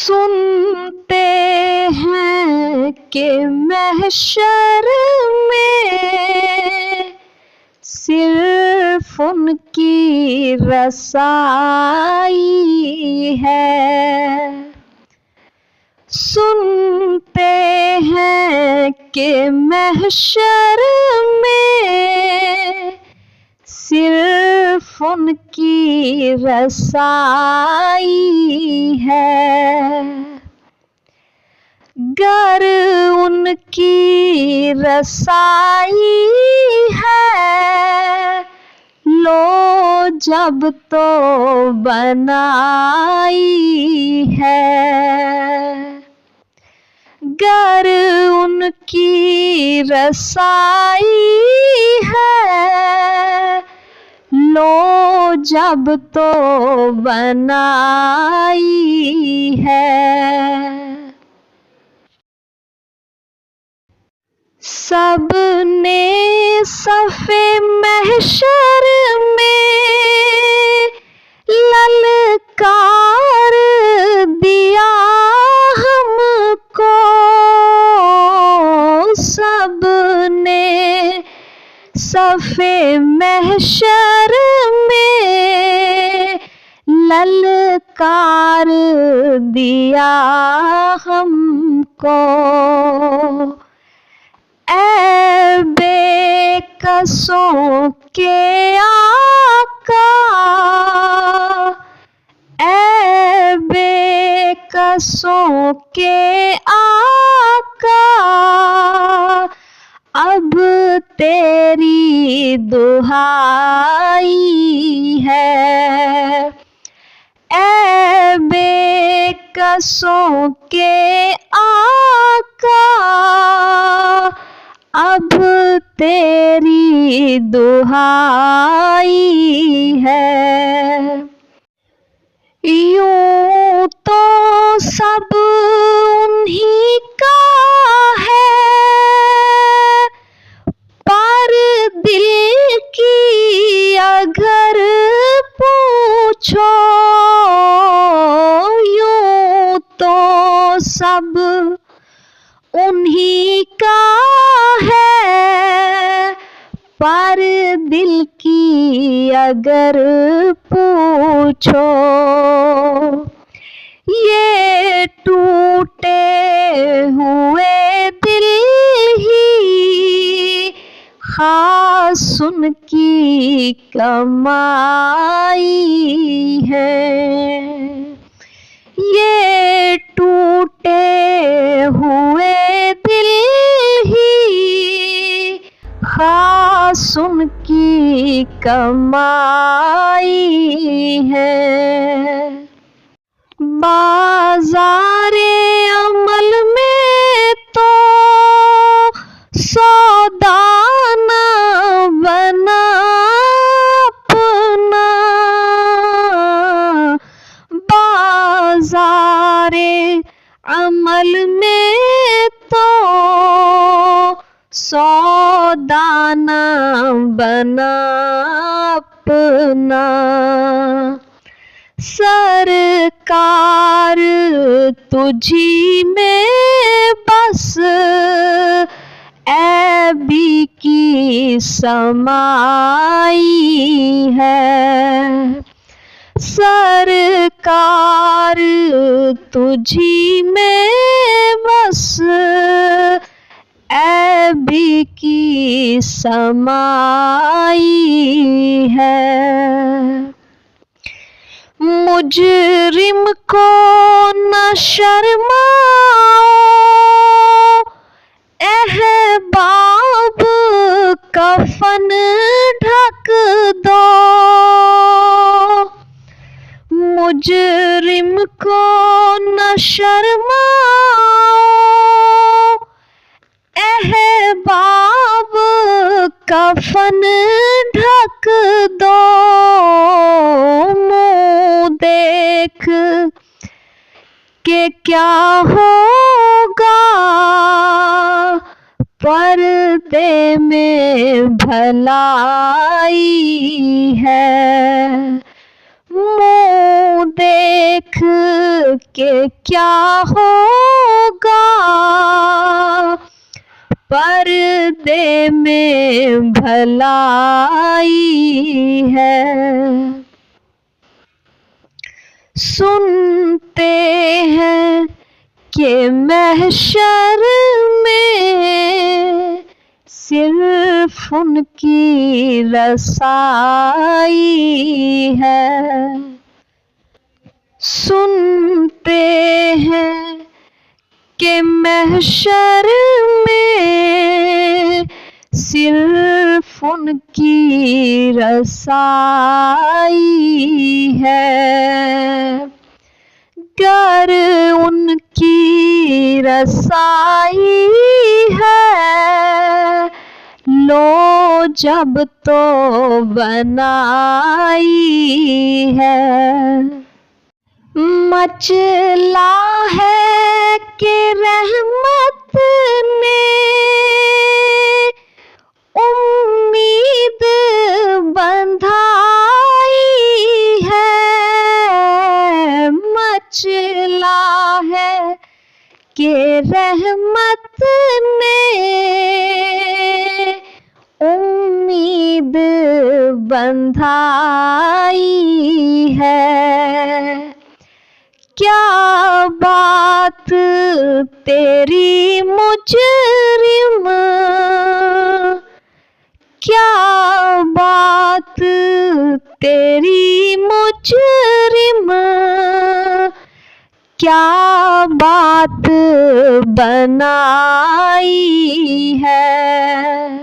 सुनते हैं कि महशर में सिर्फ उनकी रसाई है। सुनते हैं कि महशर में सिर्फ उनकी रसाई है। गर उनकी रसाई है, लो जब तो बनाई है। गर उनकी रसाई है, लो जब तो बनाई है। सबने सफ़े महशर में ललकार दिया हमको। सबने सफ़े महशर में ललकार दिया हमको। ऐ बेकसों के आका, ऐ बेकसों के आका, अब तेरी दुहाई है। ऐ बेकसों के आका, अब तेरी दुहाई है। यूं तो सब उन्हीं का है, पर दिल की अगर पूछो, यूं तो सब उन्हीं का है, पर दिल की अगर पूछो। ये टूटे हुए दिल ही खास उनकी कमाई है। ये टूटे हुए दिल ही खास उनकी कमाई है। बाज़ारे अमल में तो सौदा न बना अपना। बाज़ारे अमल में तो सौदा न बना अपना। सरकार तुझी में बस ऐबी की समाई है। सरकार तुझी में बस ऐबी की समाई है। मुजरिम को न शर्माओ, अहबाब कफन ढक दो। मुजरिम को न शर्माओ, अहबाब कफन ढक दो। मुँह देख के क्या होगा, पर्दे में भलाई है। मुँह मुँह देख के क्या होगा, पर्दे में भलाई है। सुनते हैं कि महशर में सिर्फ उनकी रसाई है। सुनते हैं कि महशर में सिर्फ उनकी रसाई है। गर उनकी रसाई है, लो जब तो बनाई है। मचला है कि रहमत ने उम्मीद बंधाई है। मचला है कि रहमत ने उम्मीद बंधाई है। क्या बात तेरी मुजरिम, क्या बात तेरी मुजरिम, क्या बात बनाई है।